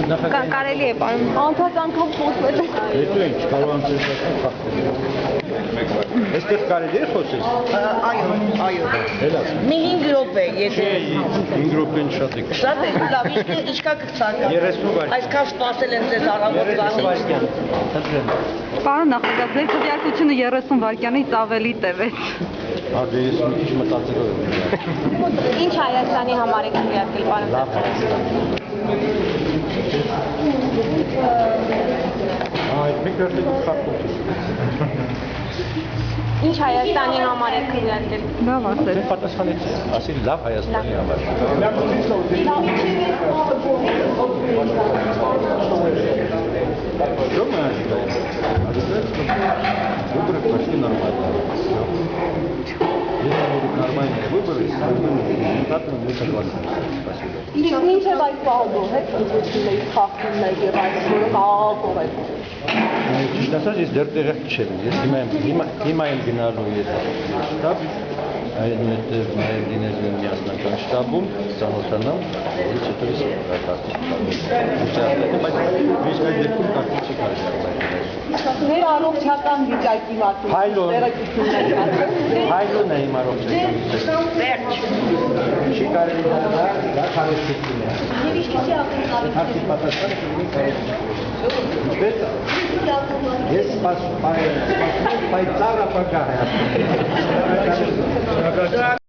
Կարելի է պարոն։ Անդադ անգամ խոսել է։ Հետո ինչ, կարող եմ ձեզ ասեմ ֆակտը։ Այստեղ կարելի է խոսել։ Այո։ Հելաս։ Մի 5 րոպե, եթե 5 րոպեն շատ է։ շատ է, լավ, ինչքա կցակա։ 30 վայր։ Այսքան սպասել են ձեզ առավոտ 30 Պարոն նախագահ, ձեր քվեարկությունը 30 վայրկյանից ավելի տևեց։ Դե ես մի քիչ մտածելով եմ։ Ինչ Հայաստանի համար եք քվեարկել, պարոն նախագահ։ Այդ մի քիչ ֆակտը։ Ինչ Հայաստանի համար եք քվեարկել։ Լավ ասել։ Պատասխանեցի, ասել լավ Հայաստանի համար։ Выборы прошли нормально. Если будут нормальные выборы, с любым результатом мы согласны. Спасибо. Ինչ է այդ բաղում, հետ ուզում խախտում եք եւ այդ որը կաղաղով եք։ Ճիշտ ասած, ես դեռ տեղյակ չեմ։ Ես հիմա եմ գնալու ես շտաբ, այնուհետև նաև լինելու եմ միասնական շտաբում, ծանոթանամ, որից հետո ես կարգի բայց միշտ այդ դեպքում կարգի չի կարելի։ Մեր առողջական վիճակի մասին Հայլոն է իմ առողջական վիճակը։ վերջ։ Չի կարելի դա քարոշություն է։ Հարցի պատասխանը կլինի քարոշություն։ Ինչպես ես սպասում պայծառ ապագա է։